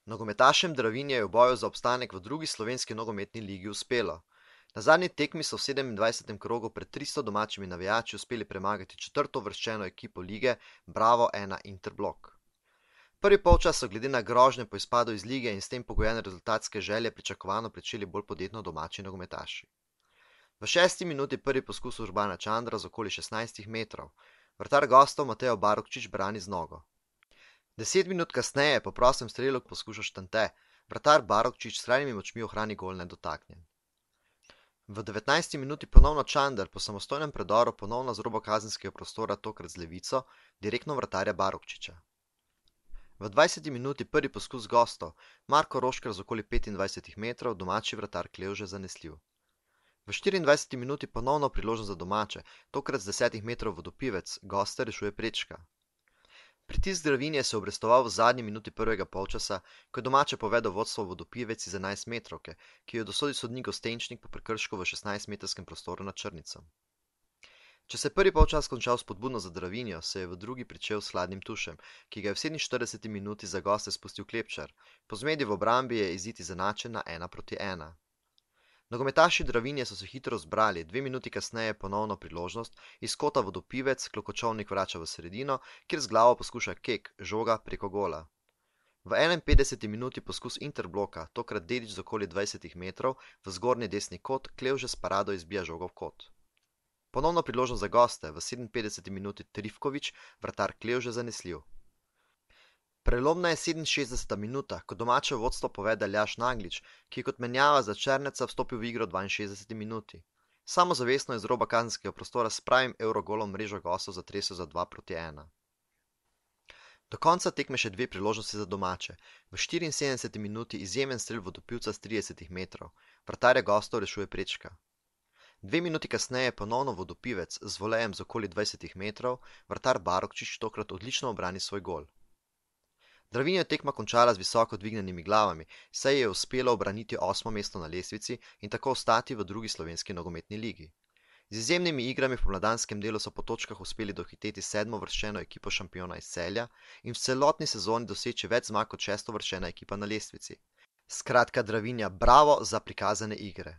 Nogometašem Dravinje je v boju za obstanek v drugi slovenski nogometni ligi uspelo. Na zadnji tekmi so v 27. krogu pred 300 domačimi navijači uspeli premagati četrtouvrščeno ekipo lige Bravo 1 Interblok. Prvi polčas so glede na grožnje po izpadu iz lige in s tem pogojene rezultatske želje pričakovano pričeli bolj podjetno domači nogometaši. V 6. minuti prvi poskus Urbana Čandra z okoli 16 metrov, vratar gostov Mateo Barukčič brani z nogo. 10 minut kasneje po prostem strelu poskuša Štante, vratar Barukčič s skrajnimi močmi ohrani gol nedotaknjen. V 19. minuti ponovno Čander po samostojnem predoru ponovno z roba kazenskega prostora, tokrat z levico, direktno vratarja Barukčiča. V 20. minuti prvi poskus gostov, Marko Roškar z okoli 25 metrov, domači vratar Klevže zanesljiv. V 24. minuti ponovno priložnost za domače, tokrat z 10 metrov vodopivec, goste rešuje prečka. Pritisk Dravinje se je obrestoval v zadnji minuti prvega polčasa, ko je domače povedal vodstvo vodopivec iz 11 metrovke, ki jo je dosodil sodnik Gostenčnik po prekršku v 16-metrskem prostoru nad Črnico. Če se je prvi polčas končal spodbudno za Dravinjo, se je v drugi pričel s hladnim tušem, ki ga je v 47. minuti za goste spustil Klepčar, po zmedi v obrambi je izid izenačen na 1:1. Nogometaši Dravinje so se hitro zbrali, 2 minuti kasneje ponovno priložnost, iz kota vodopivec Klokočovnik vrača v sredino, kjer z glavo poskuša Kek, žoga preko gola. V 51. minuti poskus Interbloka, tokrat Dedić z okoli 20 metrov, v zgornji desni kot, Klevže s parado izbija žogo v kot. Ponovno priložnost za goste, v 57. minuti Trifković, vratar Klevže zanesljiv. Prelomna je 67. minuta, ko domače vodstvo povede Aljaž Naglič, ki je kot menjava za Černeca vstopil v igro v 62. minuti. Samozavestno je z roba kazenskega prostora s pravim evrogolom mrežo gostov zatresel za 2:1. Do konca tekme še 2 priložnosti za domače. V 74. minuti izjemen strel vodopivca s 30 metrov, vratarja gostov rešuje prečka. 2 minuti kasneje ponovno vodopivec z volejem z okoli 20 metrov, vratar Barukčič tokrat odlično obrani svoj gol. Dravinjo je tekma končala z visoko dvignjenimi glavami, saj je uspelo obraniti 8. mesto na lestvici in tako ostati v drugi slovenski nogometni ligi. Z izjemnimi igrami v pomladanskem delu so po točkah uspeli dohiteti 7-uvrščeno ekipo šampiona iz Celja in v celotni sezoni doseči več zmag kot 6-uvrščena ekipa na lestvici. Skratka, Dravinja bravo za prikazane igre.